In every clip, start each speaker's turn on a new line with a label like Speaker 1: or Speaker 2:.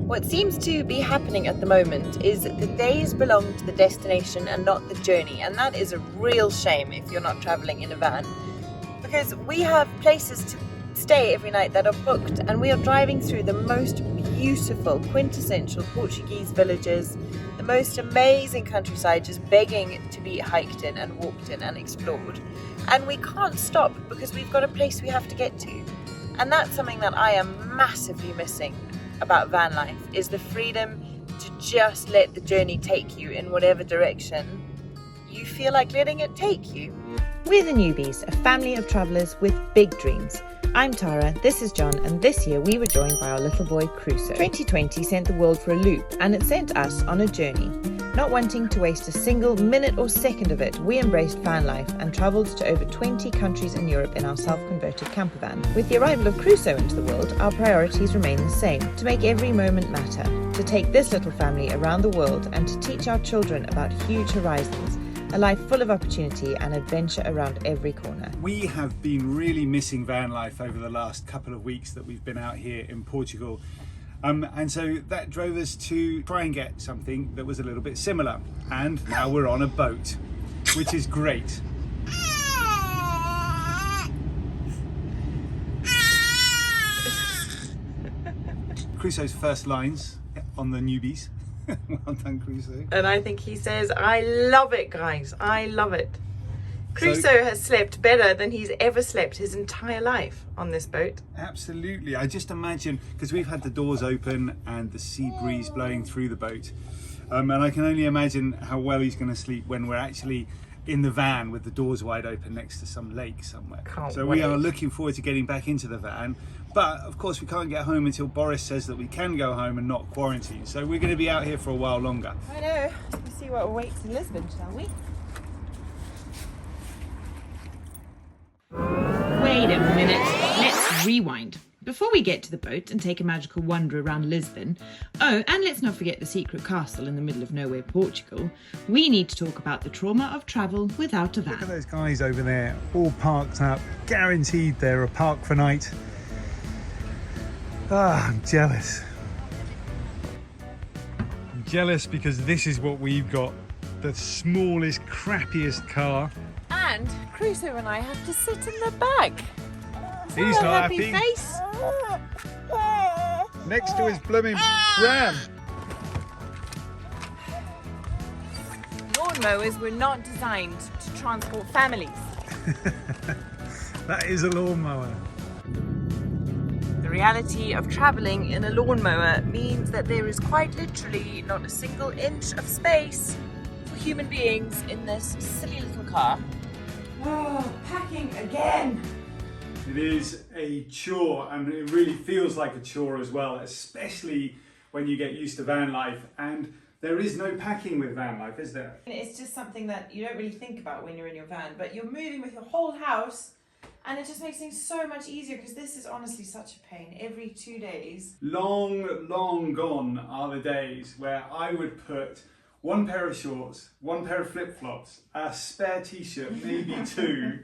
Speaker 1: What seems to be happening at the moment is the days belong to the destination and not the journey, and that is a real shame if you're not travelling in a van, because we have places to stay every night that are booked, and we are driving through the most beautiful, quintessential Portuguese villages, the most amazing countryside, just begging to be hiked in and walked in and explored. And we can't stop because we've got a place we have to get to. And that's something that I am massively missing about van life, is the freedom to just let the journey take you in whatever direction you feel like letting it take you.
Speaker 2: We're the Thenewbys, a family of travellers with big dreams. I'm Tara, this is John, and this year we were joined by our little boy Crusoe. 2020 sent the world for a loop, and it sent us on a journey. Not wanting to waste a single minute or second of it, we embraced van life and travelled to over 20 countries in Europe in our self-converted camper van. With the arrival of Crusoe into the world, our priorities remain the same: to make every moment matter, to take this little family around the world and to teach our children about huge horizons, a life full of opportunity and adventure around every corner.
Speaker 3: We have been really missing van life over the last couple of weeks that we've been out here in Portugal. And so that drove us to try and get something that was a little bit similar. And now we're on a boat, which is great. Crusoe's first lines on the Thenewbys. Well done, Crusoe.
Speaker 1: And I think he says, "I love it, guys, I love it." Crusoe has slept better than he's ever slept his entire life on this boat.
Speaker 3: Absolutely. I just imagine, because we've had the doors open and the sea breeze blowing through the boat, and I can only imagine how well he's going to sleep when we're actually in the van with the doors wide open next to some lake somewhere. So we are looking forward to getting back into the van, but of course we can't get home until Boris says that we can go home and not quarantine. So we're going to be out here for a while longer.
Speaker 1: I know. Let's see what awaits in Lisbon, shall we?
Speaker 2: Wait a minute, let's rewind. Before we get to the boat and take a magical wander around Lisbon, oh, and let's not forget the secret castle in the middle of nowhere, Portugal, we need to talk about the trauma of travel without a van.
Speaker 3: Look at those guys over there, all parked up, guaranteed they're a park for night. Ah, I'm jealous. I'm jealous because this is what we've got, the smallest, crappiest car.
Speaker 1: And Crusoe and I have to sit in the back.
Speaker 3: He's not happy.
Speaker 1: Face.
Speaker 3: Next to his blooming ram.
Speaker 1: Lawnmowers were not designed to transport families.
Speaker 3: That is a lawnmower.
Speaker 1: The reality of travelling in a lawnmower means that there is quite literally not a single inch of space for human beings in this silly little car. Oh, packing again!
Speaker 3: It is a chore, and it really feels like a chore as well, especially when you get used to van life. And there is no packing with van life, is there?
Speaker 1: It's just something that you don't really think about when you're in your van, but you're moving with your whole house, and it just makes things so much easier, because this is honestly such a pain every 2 days.
Speaker 3: Long, long gone are the days where I would put one pair of shorts, one pair of flip-flops, a spare t-shirt, maybe two,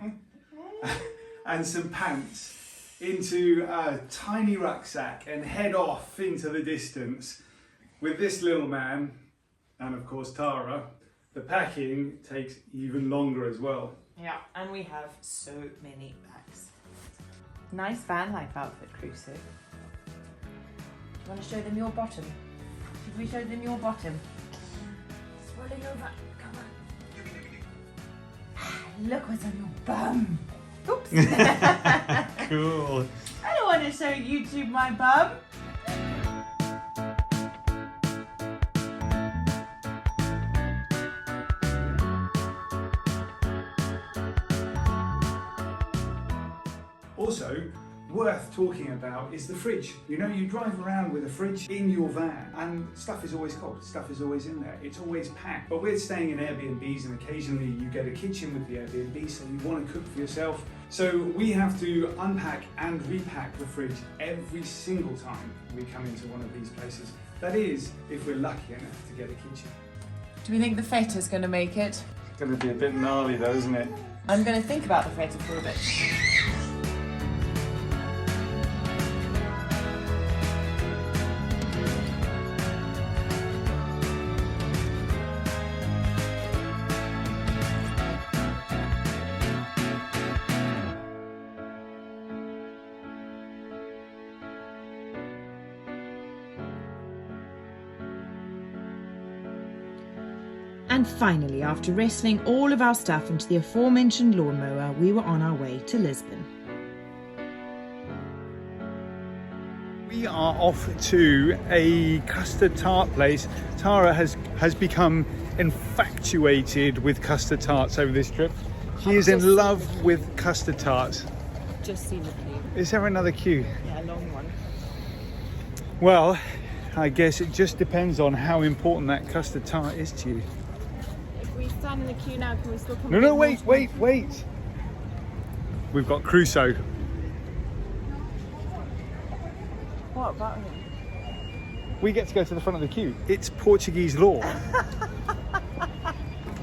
Speaker 3: and some pants into a tiny rucksack and head off into the distance. With this little man, and of course Tara, the packing takes even longer as well.
Speaker 1: Yeah, and we have so many bags. Nice van life outfit, Crusoe. Do you want to show them your bottom? Should we show them your bottom? Swirling over, come on. Look what's on your bum. Oops.
Speaker 3: Cool.
Speaker 1: I don't want to show YouTube my bum.
Speaker 3: Also, worth talking about is the fridge. You know, you drive around with a fridge in your van and stuff is always cold, stuff is always in there, it's always packed. But we're staying in Airbnbs and occasionally you get a kitchen with the Airbnb, so you want to cook for yourself. So we have to unpack and repack the fridge every single time we come into one of these places. That is, if we're lucky enough to get a kitchen.
Speaker 1: Do we think the feta's going to make it?
Speaker 3: It's going to be a bit gnarly though, isn't it?
Speaker 1: I'm going to think about the feta for a bit.
Speaker 2: And finally, after wrestling all of our stuff into the aforementioned lawnmower, we were on our way to Lisbon.
Speaker 3: We are off to a custard tart place. Tara has become infatuated with custard tarts over this trip. She is in love with custard tarts.
Speaker 2: Just seen the queue.
Speaker 3: Is there another queue?
Speaker 2: Yeah, a long one.
Speaker 3: Well, I guess it just depends on how important that custard tart is to you.
Speaker 2: If we stand in the queue now, can we still come?
Speaker 3: No, wait. We've got Crusoe.
Speaker 2: What about him?
Speaker 3: We get to go to the front of the queue. It's Portuguese law.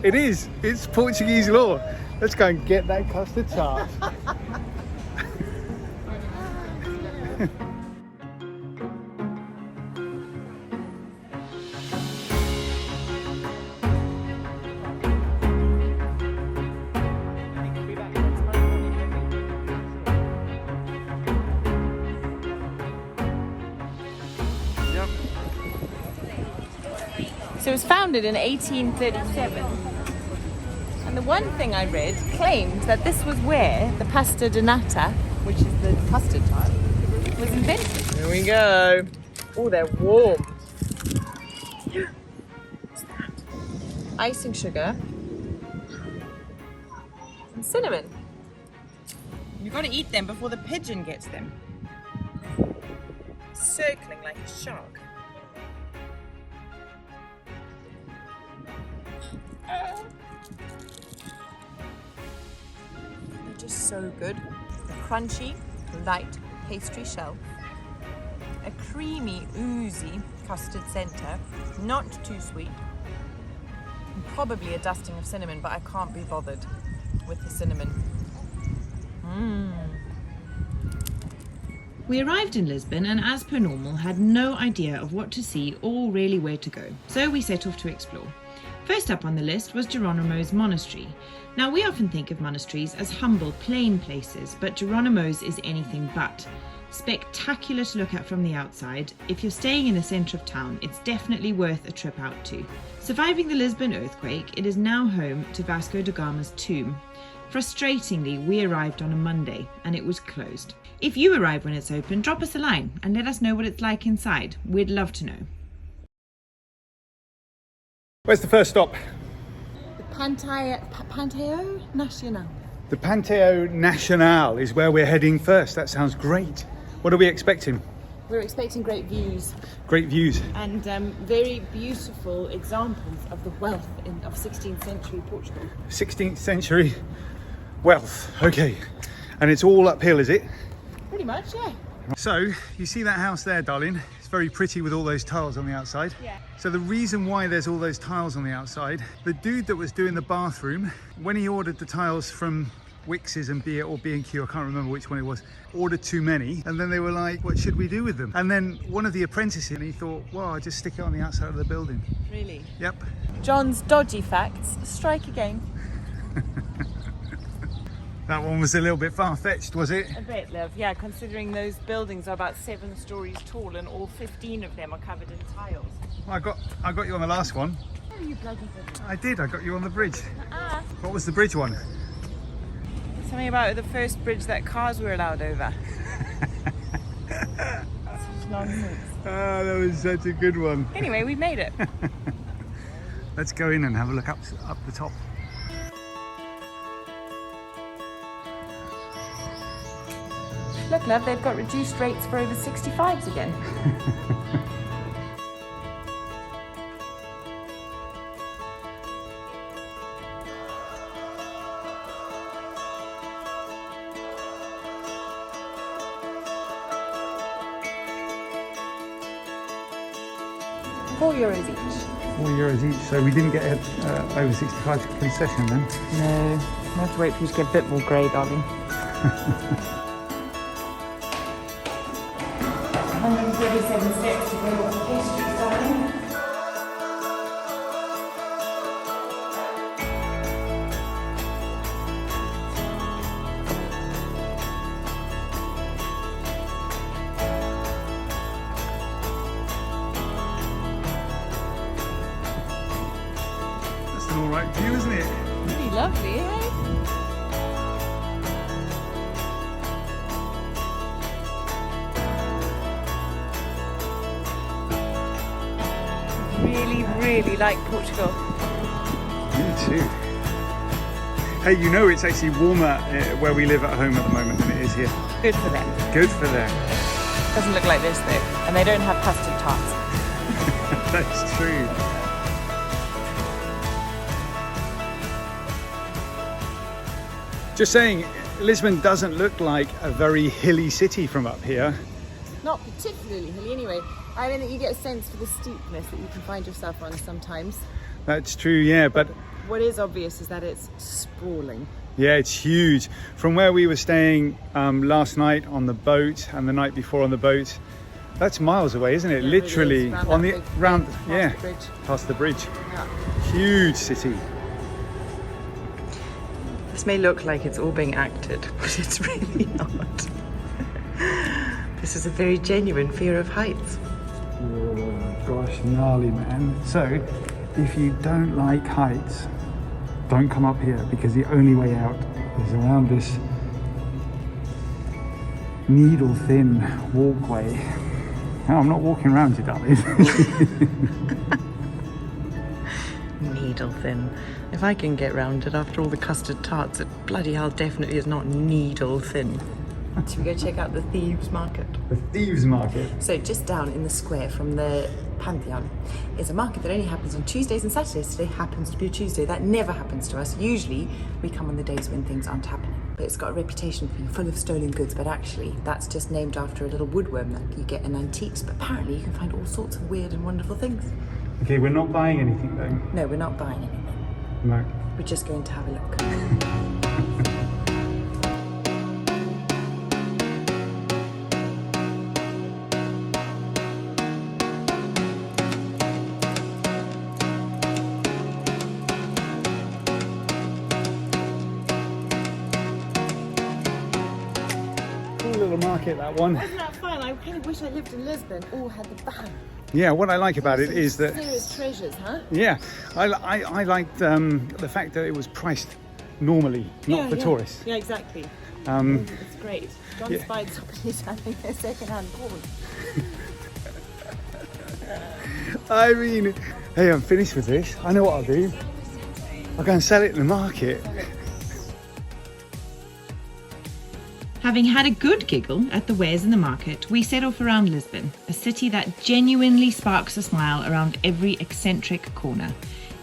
Speaker 3: It is. It's Portuguese law. Let's go and get that custard tart.
Speaker 2: So it was founded in 1837. And the one thing I read claimed that this was where the pasta de nata, which is the custard tart, was invented.
Speaker 1: Here we go. Oh, they're warm. What's that? Icing sugar and cinnamon.
Speaker 2: You've got to eat them before the pigeon gets them.
Speaker 1: Circling like a shark. They're just so good. A crunchy, light pastry shell. A creamy, oozy custard centre. Not too sweet. And probably a dusting of cinnamon, but I can't be bothered with the cinnamon.
Speaker 2: We arrived in Lisbon and, as per normal, had no idea of what to see or really where to go. So we set off to explore. First up on the list was Gerons Monastery. Now, we often think of monasteries as humble, plain places, but Gerons is anything but. Spectacular to look at from the outside. If you're staying in the centre of town, it's definitely worth a trip out to. Surviving the Lisbon earthquake, it is now home to Vasco da Gama's tomb. Frustratingly, we arrived on a Monday and it was closed. If you arrive when it's open, drop us a line and let us know what it's like inside. We'd love to know.
Speaker 3: Where's the first stop?
Speaker 1: The Panteo Nacional.
Speaker 3: The Panteo Nacional is where we're heading first. That sounds great. What are we expecting?
Speaker 1: We're expecting great views
Speaker 3: Great views.
Speaker 1: and very beautiful examples of the wealth of 16th century Portugal.
Speaker 3: 16th century wealth. Okay. And it's all uphill, is it?
Speaker 1: Pretty much, yeah.
Speaker 3: So, you see that house there, darling? It's very pretty with all those tiles on the outside.
Speaker 1: Yeah.
Speaker 3: So the reason why there's all those tiles on the outside, the dude that was doing the bathroom, when he ordered the tiles from Wix's and B&Q, I can't remember which one it was, ordered too many, and then they were like, what should we do with them? And then one of the apprentices, he thought, well, I'll just stick it on the outside of the building.
Speaker 1: Really?
Speaker 3: Yep.
Speaker 1: John's dodgy facts strike again.
Speaker 3: That one was a little bit far-fetched, was it?
Speaker 1: A bit, love. Yeah, considering those buildings are about 7 stories tall and all 15 of them are covered in tiles.
Speaker 3: I got you on the last one.
Speaker 1: Oh, you bloody did.
Speaker 3: I did, I got you on the bridge. What was the bridge one?
Speaker 1: Something about the first bridge that cars were allowed over. Such nonsense.
Speaker 3: Oh, that was such a good one.
Speaker 1: Anyway, we made it.
Speaker 3: Let's go in and have a look up the top.
Speaker 1: Look, love, they've got reduced rates for over 65s again. €4 each.
Speaker 3: €4 each, so we didn't get over 65 concession then.
Speaker 1: No, we have to wait for you to get a bit more grey, darling. 137 steps to go up the street, darling.
Speaker 3: an alright view, isn't it?
Speaker 2: Pretty lovely, eh? Really like Portugal.
Speaker 3: Me too. Hey, you know it's actually warmer where we live at home at the moment than it is here.
Speaker 2: Good for them.
Speaker 3: Good for them.
Speaker 2: Doesn't look like this though, and they don't have custard tarts.
Speaker 3: That's true. Just saying, Lisbon doesn't look like a very hilly city from up here.
Speaker 2: Not particularly hilly anyway. I mean, you get a sense for the steepness that you can find yourself on sometimes.
Speaker 3: That's true, yeah, but
Speaker 2: What is obvious is that it's sprawling.
Speaker 3: yeah, it's huge. From where we were staying last night on the boat and the night before on the boat, that's miles away, isn't it?
Speaker 2: Yeah,
Speaker 3: Literally
Speaker 2: it is.
Speaker 3: on the round,
Speaker 2: Past
Speaker 3: yeah,
Speaker 2: the bridge.
Speaker 3: past the bridge.
Speaker 2: Yeah.
Speaker 3: Huge city.
Speaker 2: This may look like it's all being acted, but it's really not. This is a very genuine fear of heights.
Speaker 3: Oh gosh, gnarly, man. So, if you don't like heights, don't come up here, because the only way out is around this needle-thin walkway. No, I'm not walking around you, darling.
Speaker 2: Needle thin. If I can get round it after all the custard tarts, it bloody hell definitely is not needle thin. Should we go check out the Thieves Market?
Speaker 3: The Thieves Market.
Speaker 2: So just down in the square from the Pantheon is a market that only happens on Tuesdays and Saturdays. Today happens to be a Tuesday. That never happens to us. Usually we come on the days when things aren't happening. But it's got a reputation for being full of stolen goods, but actually that's just named after a little woodworm that you get in antiques. But apparently you can find all sorts of weird and wonderful things.
Speaker 3: Okay, we're not buying anything though.
Speaker 2: No, we're not buying anything.
Speaker 3: No.
Speaker 2: We're just going to have a look.
Speaker 3: Cool little market, that one.
Speaker 2: Wasn't that fun? I kind of wish I lived in Lisbon or had the van.
Speaker 3: Yeah, what I like about it is that,
Speaker 2: Serious treasures, huh?
Speaker 3: yeah, I liked the fact that it was priced normally, not for tourists.
Speaker 2: Yeah, exactly. It's great. John spied somebody selling a second-hand corn.
Speaker 3: I mean, hey, I'm finished with this. I know what I'll do. I'll go and sell it in the market.
Speaker 2: Having had a good giggle at the wares in the market, we set off around Lisbon, a city that genuinely sparks a smile around every eccentric corner.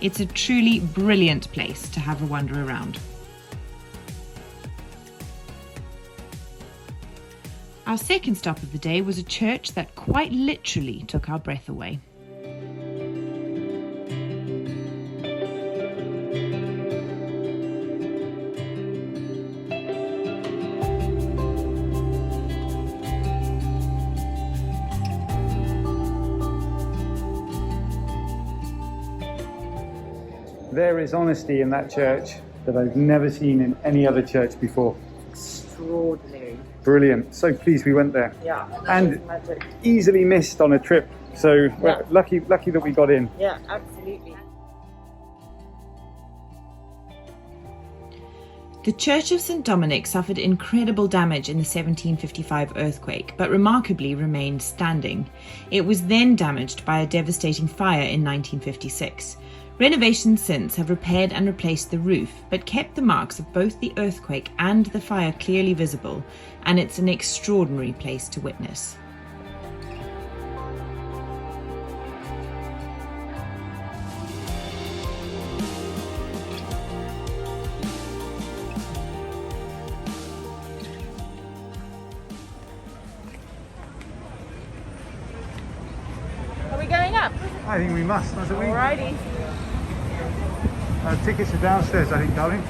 Speaker 2: It's a truly brilliant place to have a wander around. Our second stop of the day was a church that quite literally took our breath away.
Speaker 3: There is honesty in that church that I've never seen in any other church before.
Speaker 2: Extraordinary.
Speaker 3: Brilliant. So pleased we went there.
Speaker 2: Yeah.
Speaker 3: And easily missed on a trip. So we're lucky that we got in.
Speaker 2: Yeah, absolutely. The Church of St Dominic suffered incredible damage in the 1755 earthquake, but remarkably remained standing. It was then damaged by a devastating fire in 1956. Renovations since have repaired and replaced the roof, but kept the marks of both the earthquake and the fire clearly visible, and it's an extraordinary place to witness. Are we going up?
Speaker 3: I think we must, mustn't we?
Speaker 2: Alrighty.
Speaker 3: Tickets are downstairs, I think, darling.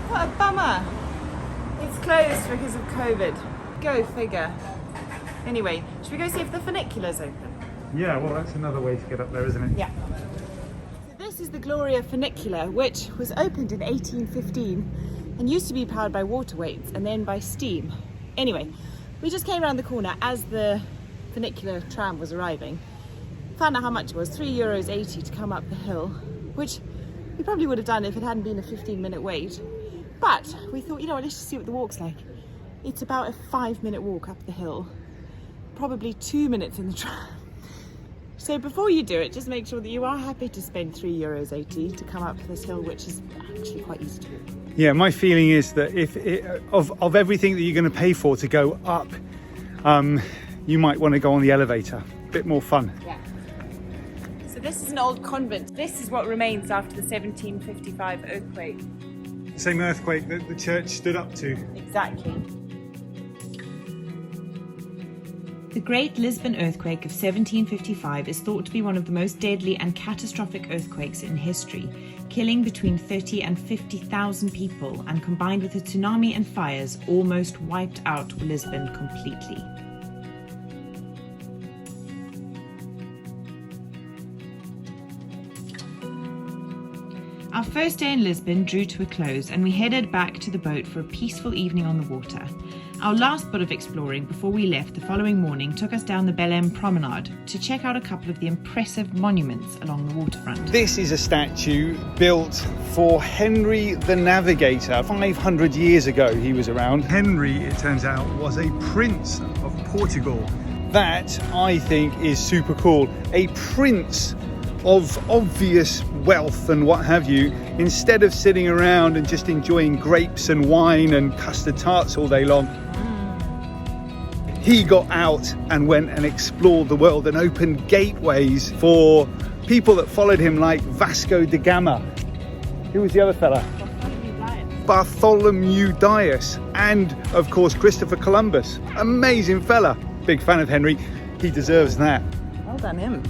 Speaker 2: What a bummer. It's closed because of COVID. Go figure. Anyway, should we go see if the funicular's open?
Speaker 3: Yeah, well, that's another way to get up there, isn't it?
Speaker 2: Yeah. So this is the Gloria funicular, which was opened in 1815 and used to be powered by water weights and then by steam. Anyway, we just came around the corner as the funicular tram was arriving. Found out how much it was, €3.80 to come up the hill. which we probably would have done if it hadn't been a 15-minute wait. But we thought, you know, let's just see what the walk's like. It's about a 5-minute walk up the hill, probably 2 minutes in the tram. So before you do it, just make sure that you are happy to spend €3.80 to come up this hill, which is actually quite easy to do.
Speaker 3: Yeah, my feeling is that if of everything that you're going to pay for to go up, you might want to go on the elevator. A bit more fun.
Speaker 2: Yeah. So this is an old convent. This is what remains after the 1755 earthquake.
Speaker 3: Same earthquake that the church stood up to.
Speaker 2: Exactly.
Speaker 4: The Great Lisbon Earthquake of 1755 is thought to be one of the most deadly and catastrophic earthquakes in history, killing between 30 and 50,000 people, and combined with a tsunami and fires, almost wiped out Lisbon completely. Our first day in Lisbon drew to a close, and we headed back to the boat for a peaceful evening on the water. Our last bit of exploring before we left the following morning took us down the Belém promenade to check out a couple of the impressive monuments along the waterfront.
Speaker 3: This is a statue built for Henry the Navigator. 500 years ago he was around. Henry, it turns out, was a prince of Portugal. That, I think, is super cool. A prince of obvious wealth and what have you, instead of sitting around and just enjoying grapes and wine and custard tarts all day long, he got out and went and explored the world and opened gateways for people that followed him, like Vasco da Gama. Who was the other fella? Bartholomew Dias, and of course Christopher Columbus. Amazing fella. Big fan of Henry. He deserves that.
Speaker 2: Well done him.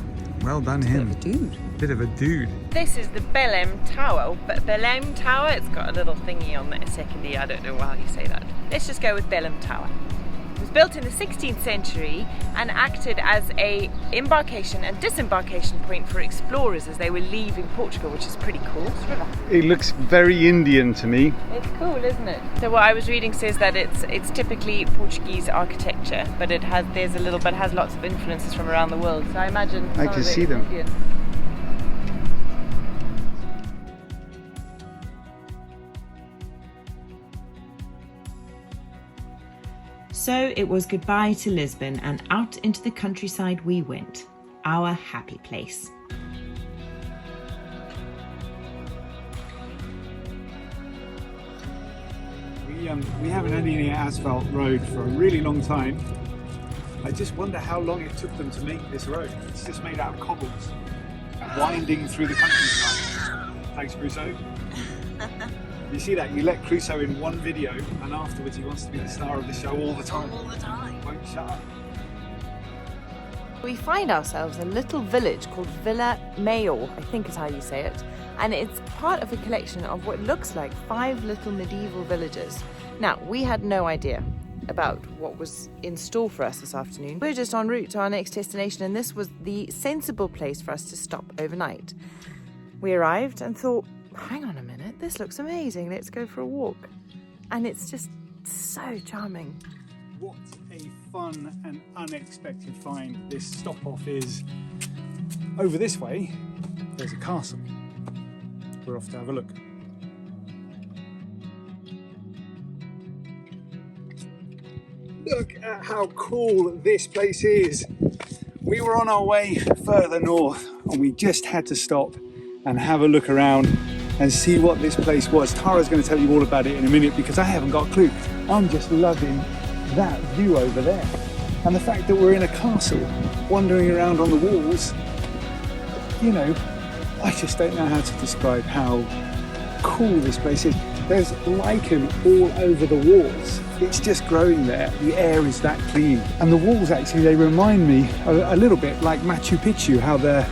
Speaker 3: Well done him.
Speaker 2: Bit of a dude.
Speaker 3: Bit of a dude.
Speaker 2: This is the Belém Tower, but Belém Tower, it's got a little thingy on the second E, I don't know how you say that. Let's just go with Belém Tower. It was built in the 16th century and acted as a embarkation and disembarkation point for explorers as they were leaving Portugal, which is pretty cool.
Speaker 3: It looks very Indian to me.
Speaker 2: It's cool, isn't it? So what I was reading says that it's typically Portuguese architecture, but it has lots of influences from around the world. So I imagine
Speaker 3: I can see them.
Speaker 2: Indian.
Speaker 4: So it was goodbye to Lisbon, and out into the countryside we went, our happy place.
Speaker 3: We haven't had any asphalt road for a really long time. I just wonder how long it took them to make this road. It's just made out of cobbles, winding through the countryside. Thanks, Crusoe. You see that? You let Crusoe in one video, and afterwards he wants to be the star of the show all the time.
Speaker 2: All the time.
Speaker 3: Won't shut up.
Speaker 1: We find ourselves in a little village called Villa Mayo, I think is how you say it, and it's part of a collection of what looks like 5 little medieval villages. Now, we had no idea about what was in store for us this afternoon. We're just en route to our next destination, and this was the sensible place for us to stop overnight. We arrived and thought, hang on a minute, this looks amazing, let's go for a walk. And it's just so charming.
Speaker 3: What a fun and unexpected find this stop-off is. Over this way, there's a castle. We're off to have a look. Look at how cool this place is. We were on our way further north and we just had to stop and have a look around and see what this place was. Tara's going to tell you all about it in a minute because I haven't got a clue. I'm just loving that view over there. And the fact that we're in a castle, wandering around on the walls, you know, I just don't know how to describe how cool this place is. There's lichen all over the walls. It's just growing there. The air is that clean. And the walls actually, they remind me a little bit like Machu Picchu, how the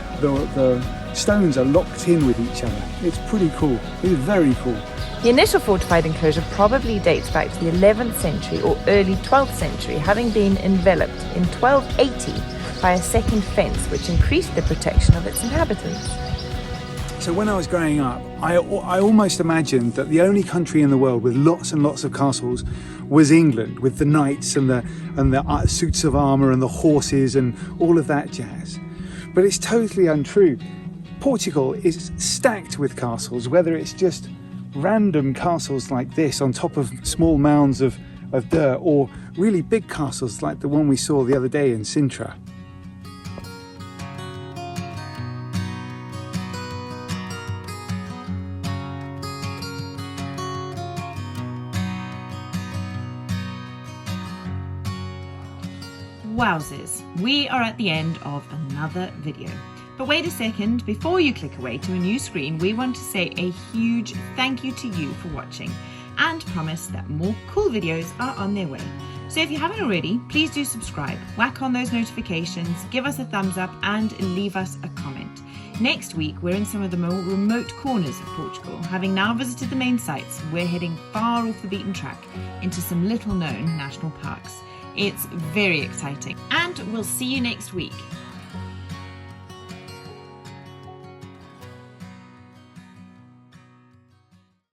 Speaker 3: stones are locked in with each other. It's pretty cool. It's very cool.
Speaker 1: The initial fortified enclosure probably dates back to the 11th century or early 12th century, having been enveloped in 1280 by a second fence which increased the protection of its inhabitants.
Speaker 3: So when I was growing up, I almost imagined that the only country in the world with lots and lots of castles was England, with the knights and the suits of armour and the horses and all of that jazz. But it's totally untrue. Portugal is stacked with castles, whether it's just random castles like this on top of small mounds of dirt, or really big castles like the one we saw the other day in Sintra.
Speaker 4: Wowzers, we are at the end of another video. But wait a second, before you click away to a new screen, we want to say a huge thank you to you for watching and promise that more cool videos are on their way. So if you haven't already, please do subscribe, whack on those notifications, give us a thumbs up and leave us a comment. Next week, we're in some of the more remote corners of Portugal. Having now visited the main sites, we're heading far off the beaten track into some little known national parks. It's very exciting, and we'll see you next week.